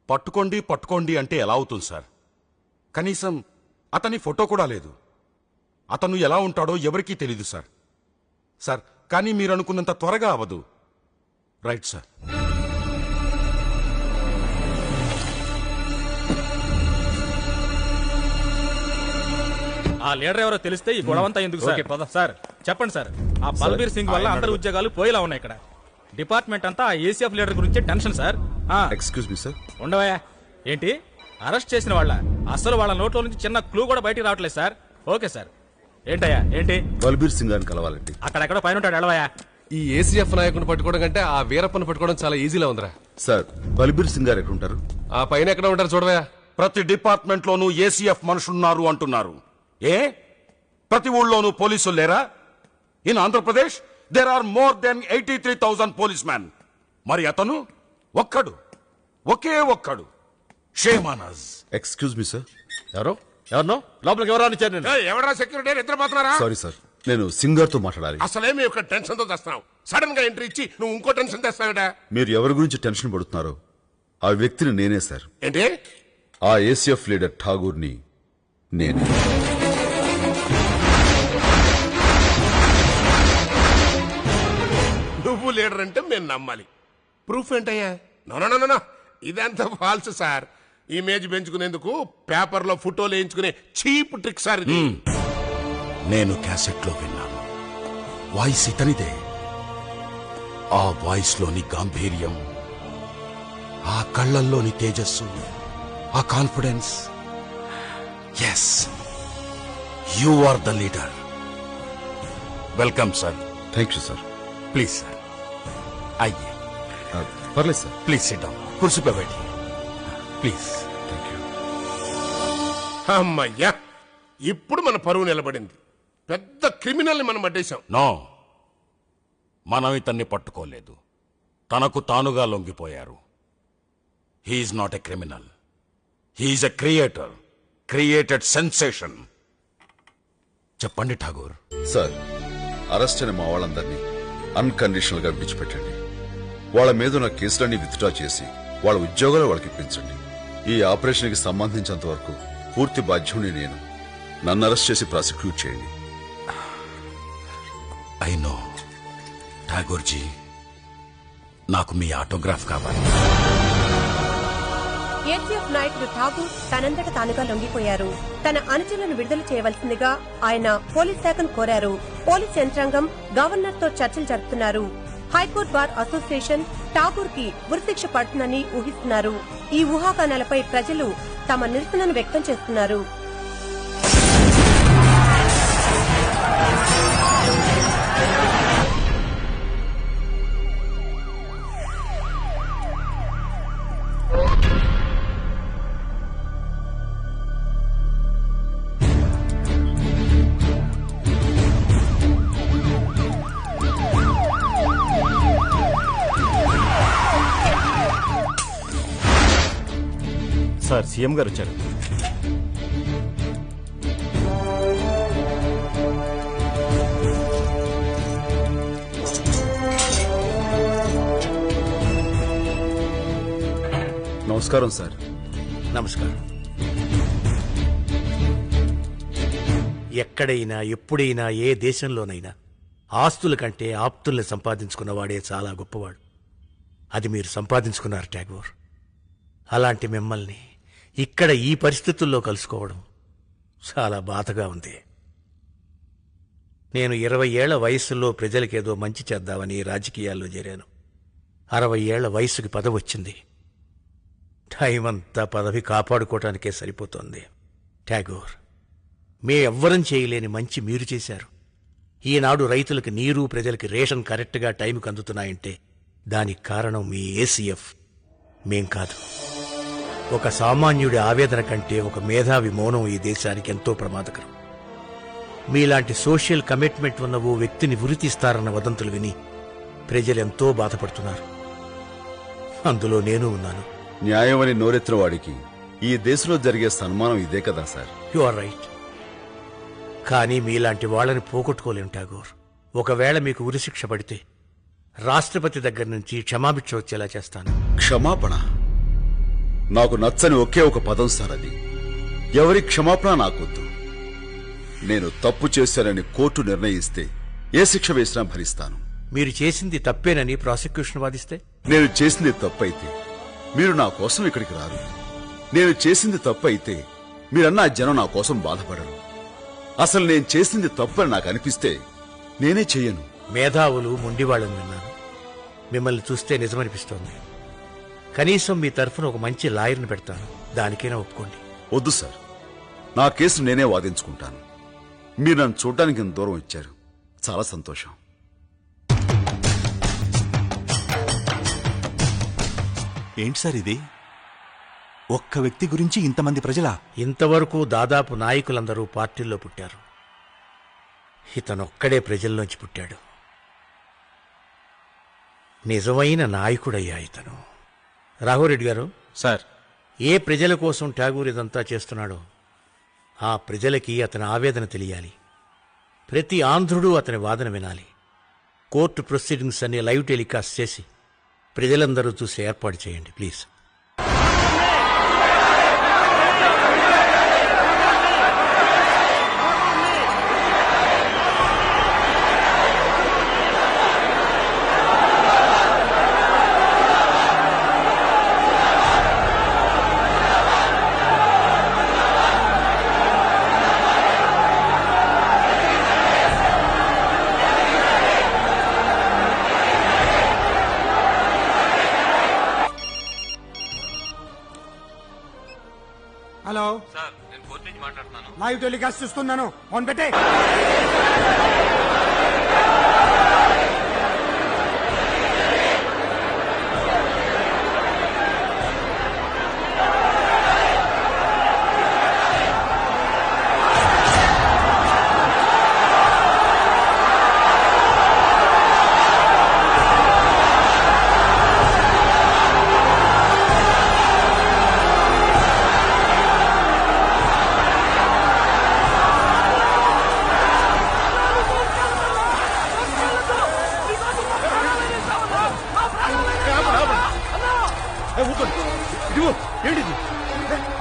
పట్టుకోండి పట్టుకోండి అంటే ఎలా అవుతుంది సార్? కనీసం అతని ఫోటో కూడా లేదు. అతను ఎలా ఉంటాడో ఎవరికీ తెలీదు సార్. సార్, కానీ మీరు అనుకున్నంత త్వరగా అవదు. Right sir. ఆ లీడర్ ఎవరో తెలిస్తే ఈ గొడవంతా ఎందుకు సార్? సార్ చెప్పండి సార్. ఆ బల్బీర్ సింగ్ వల్ల అందరి ఉద్యోగాలు పోయేలా ఉన్నాయి. ఇక్కడ డిపార్ట్మెంట్ అంతా ఆ ఏసీఎఫ్ లీడర్ గురించి tension sir. Excuse me sir. ఉండవయ్యా. ఏంటి అరెస్ట్ చేసిన వాళ్ళ? అసలు వాళ్ళ నోట్లో నుంచి చిన్న క్లూ కూడా బయటికి రావట్లేదు సార్. Okay sir. ఏంటయ్యా ఏంటి? బల్బీర్ సింగ్ గారిని కలవాలండి. అక్కడెక్కడో పైన ఉంటాడు. ఎడవయ్యా. ఈ ఏసీఎఫ్ నాయకుని పట్టుకోవడం కంటే ఆ వీరప్పని పట్టుకోవడం చాలా ఈజీలా ఉందిరా. సార్, బల్బీర్ సింగ్ గారు ఎక్కడ ఉంటారు? ఆ పైన ఎక్కడ ఉంటారు చూడవా. ప్రతి డిపార్ట్మెంట్ లోనూ ఏసీఎఫ్ మనుషులున్నారు అంటున్నారు. ఏ ప్రతి ఊళ్ళోనూ పోలీసులు లేరా? In Andhra Pradesh there are more than 83,000 police man. మరి అతను ఒక్కడు, ఒకే ఒక్కడు. Shame on us. Excuse me sir. ఎవరినో లోపలికి ఎవరో ఇచ్చారు. ఎవరా సెక్యూరిటీ? నిద్రపోతున్నారా? సారీ సార్, నేను సింగ్ గారితో మాట్లాడాలి. అసలేమి ఒక టెన్షన్ తో తెస్తున్నావు. సడన్ గా ఎంట్రీ ఇచ్చి నువ్వు ఇంకో టెన్షన్ తెస్తావుడా? మీరు ఎవరి గురించి టెన్షన్ పడుతున్నారో ఆ వ్యక్తిని నేనే సార్. ఏంటి? ఆ ఏసీఎఫ్ లీడర్ ఠాగూర్ని నేనే. నువ్వు లీడర్ అంటే మేము నమ్మాలి. ప్రూఫ్ ఏంటయ్యా? నో, ఇదంతా ఫాల్స్ సార్. ఇమేజ్ పెంచుకునేందుకు పేపర్ లో ఫోటోలు వేయించుకునే చీప్ ట్రిక్ సార్ ఇది. నేను క్యాసెట్ లో విన్నాను. వాయిస్ ఇతనిదే. ఆ వాయిస్ లోని గాంభీర్యం, ఆ కళ్ళల్లోని తేజస్సు, ఆ confidence. Yes, you are the leader. Welcome sir. Thank you sir. Please sir. అయ్యే పర్లేదు సార్. Please sit down. కుర్చీపై बैठिए ప్లీజ్. Thank you. అమ్మయ్యా, ఇప్పుడు మన పరువు నిలబడింది. పెద్ద క్రిమినల్ ని మనం పట్టేశాం. నో, మనం ఇతన్ని పట్టుకోలేదు. తనకు తానుగా లొంగిపోయారు. He's not a criminal. He's a creator. Created sensation. చెప్పండి ఠాగూర్. సార్, అరెస్ట్ అయిన మా వాళ్ళందరినీ అన్కండిషనల్ గా విడిచిపెట్టండి. వాళ్ళ మీద ఉన్న కేసులన్నీ విత్డ్రా చేసి వాళ్ళ ఉద్యోగాలు వాళ్ళకి ఇప్పించండి. ఈ ఆపరేషన్ కి సంబంధించినంత వరకు పూర్తి బాధ్యుడిని నేను. నన్ను అరెస్ట్ చేసి ప్రాసిక్యూట్ చేయండి. ఐ నో ఠాగూర్జీ, నాకు మీ ఆటోగ్రాఫ్ కావాలి. ఏసీఎఫ్ నాయకుడు ఠాగూర్ తనంతట తానుగా లొంగిపోయారు. తన అనుచరులను విడుదల చేయవలసిందిగా ఆయన పోలీస్ శాఖను కోరారు. పోలీస్ యంత్రాంగం గవర్నర్ తో చర్చలు జరుపుతున్నారు. హైకోర్టు బార్ అసోసియేషన్ ఠాగూర్ కి ఉరిశిక్ష పడుతుందని ఊహిస్తున్నారు. ఈ ఊహాగానాలపై ప్రజలు తమ నిరసనను వ్యక్తం చేస్తున్నారు. సార్, సీఎం గారు వచ్చారు. నమస్కారం సార్. నమస్కారం. ఎక్కడైనా ఎప్పుడైనా ఏ దేశంలోనైనా ఆస్తుల కంటే ఆప్తుల్ని సంపాదించుకున్నవాడే చాలా గొప్పవాడు. అది మీరు సంపాదించుకున్నారు ఠాగూర్. అలాంటి మిమ్మల్ని ఇక్కడ ఈ పరిస్థితుల్లో కలుసుకోవడం చాలా బాధగా ఉంది. నేను 20 ఏళ్ల వయస్సులో ప్రజలకేదో మంచి చేద్దామని రాజకీయాల్లో చేరాను. 60 ఏళ్ల వయసుకి పదవి వచ్చింది. టైం అంతా పదవి కాపాడుకోవటానికే సరిపోతోంది. ఠాగూర్, మే ఎవ్వరం చేయలేని మంచి మీరు చేశారు. ఈనాడు రైతులకు నీరు, ప్రజలకి రేషన్ కరెక్ట్గా టైంకి అందుతున్నాయంటే దానికి కారణం మీ ఏసీఎఫ్, మేం కాదు. ఒక సామాన్యుడి ఆవేదన కంటే ఒక మేధావి మౌనం ఈ దేశానికి ఎంతో ప్రమాదకరం. మీలాంటి సోషల్ కమిట్మెంట్ ఉన్న ఓ వ్యక్తిని ఉరితీస్తారన్న వదంతులు విని ప్రజలెంతో బాధపడుతున్నారు. అందులో నేను ఉన్నాను. న్యాయం అని నోరెత్తిన వాడికి ఈ దేశంలో జరిగే సన్మానం ఇదే కదా సార్. You are right. కానీ మీలాంటి వాళ్ళని పోగొట్టుకోలేం ఠాగూర్. ఒకవేళ మీకు ఉరిశిక్ష పడితే రాష్ట్రపతి దగ్గర నుంచి క్షమాభిక్ష వచ్చేలా చేస్తాను. క్షమాపణ? నాకు నచ్చని ఒకే ఒక పదం సార్ అది. ఎవరి క్షమాపణ నాకొద్దు. నేను తప్పు చేశానని కోర్టు నిర్ణయిస్తే ఏ శిక్ష వేసినా భరిస్తాను. మీరు చేసింది తప్పేనని ప్రాసిక్యూషన్ వాదిస్తే? నేను చేసింది తప్పైతే మీరు నా కోసం ఇక్కడికి రారు. నేను చేసింది తప్పైతే మీరన్నా జనం నా కోసం బాధపడరు. అసలు నేను చేసింది తప్పని నాకు అనిపిస్తే నేనే చెయ్యను. మేధావులు మొండివాళ్ళని విన్నాను. మిమ్మల్ని చూస్తే నిజమనిపిస్తోంది. కనీసం మీ తరఫున ఒక మంచి లాయర్ని పెడతాను, దానికైనా ఒప్పుకోండి. వద్దు సార్, నా కేసు నేనే వాదించుకుంటాను. మీరు నన్ను చూడ్డానికి ఇంత దూరం ఇచ్చారు, చాలా సంతోషం. ఏంటి సార్ ఇది? ఒక్క వ్యక్తి గురించి ఇంతమంది ప్రజలా? ఇంతవరకు దాదాపు నాయకులందరూ పార్టీల్లో పుట్టారు. ఇతనొక్కడే ప్రజల్లోంచి పుట్టాడు. నిజమైన నాయకుడయ్యా ఇతను. రాఘవరెడ్డి గారు, సార్, ఏ ప్రజల కోసం ఠాగూర్ ఇదంతా చేస్తున్నాడో ఆ ప్రజలకి అతని ఆవేదన తెలియాలి. ప్రతి ఆంధ్రుడు అతని వాదన వినాలి. కోర్టు ప్రొసీడింగ్స్ అన్ని లైవ్ టెలికాస్ట్ చేసి ప్రజలందరూ చూసి ఏర్పాటు చేయండి ప్లీజ్. హలో సార్, నేను కోర్టు నుంచి మాట్లాడుతున్నాను. లైవ్ టెలికాస్ట్ చూస్తున్నాను. ఫోన్ పెట్టే.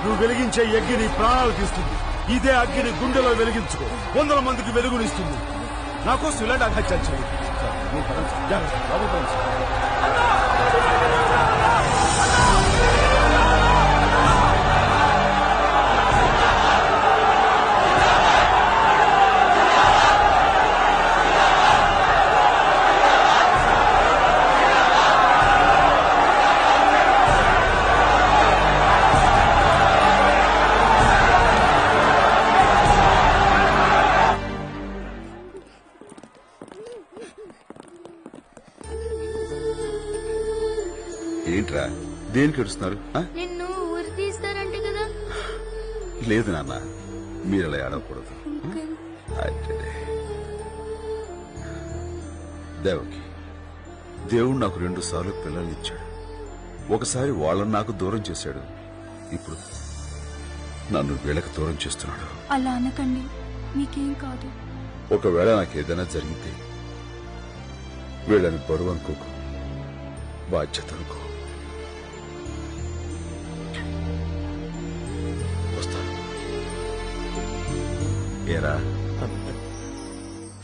నువ్వు వెలిగించే అగ్గిని ప్రాణాలు తీస్తుంది. ఇదే అగ్గిని గుండెలో వెలిగించుకో, 100 మందికి వెలుగునిస్తుంది. నా కోసం ఇలాంటి అఘాత్యాలు చేయండి. ఏంట్రా, దేనికి ఏడుస్తున్నారు? నిన్ను ఊరి తీస్తారంట కదా. లేదు నాన్న, మీరు అలా ఆడకూడదు. దేవకి, దేవుడు నాకు 2 సార్లు పిల్లల్ని ఇచ్చాడు. ఒకసారి వాళ్ళని నాకు దూరం చేశాడు, ఇప్పుడు నన్ను వీళ్ళకి దూరం చేస్తున్నాడు. అలా అనకండి, మీకేం కాదు. ఒకవేళ నాకేదైనా జరిగితే వీళ్ళని బరువు అనుకోకు, బాధ్యత అనుకో. ఏరా,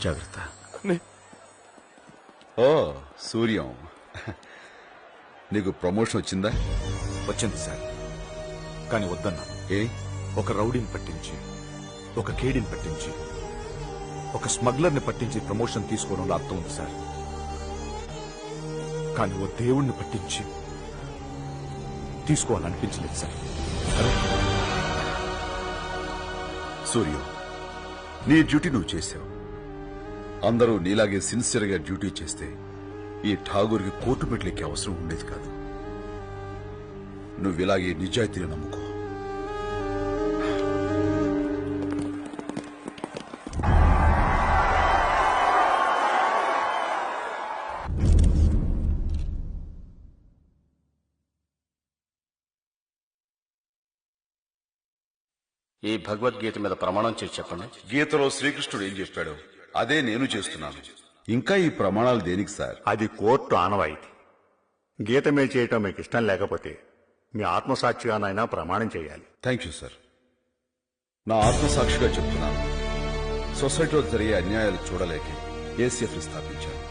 జాగ్రత్త. ఓ సూర్యం, నీకు ప్రమోషన్ వచ్చిందా? వచ్చింది సార్, కానీ వద్దన్నా. ఏ? ఒక రౌడీని పట్టించి, ఒక కేడీని పట్టించి, ఒక స్మగ్లర్ని పట్టించి ప్రమోషన్ తీసుకోవడంలో అర్థం ఉంది సార్. కానీ ఓ దేవుణ్ణి పట్టించి తీసుకోవాలనిపించలేదు సార్. సూర్యం, నీ డ్యూటీ నువ్వు చేశావు. అందరూ నీలాగే సిన్సియర్ గా డ్యూటీ చేస్తే ఈ ఠాగూర్కి కోర్టు మెట్లెక్కే అవసరం ఉండేది కాదు. నువ్విలాగే నిజాయితీని నమ్ముకో. ఈ భగవద్గీత మీద ప్రమాణం చేసి చెప్పండి. గీతలో శ్రీకృష్ణుడు ఏం చెప్పాడో అదే నేను చేస్తున్నాను. ఇంకా ఈ ప్రమాణాలు దేనికి సార్? అది కోర్టు ఆనవాయితీ. గీత మీద చేయటం మీకు ఇష్టం లేకపోతే మీ ఆత్మసాక్షిగా నాయన ప్రమాణం చేయాలి. Thank you sir. నా ఆత్మసాక్షిగా చెప్తున్నాను, సొసైటీలో జరిగే అన్యాయాలు చూడలేకే ఏసీఎఫ్ ని స్థాపించాను.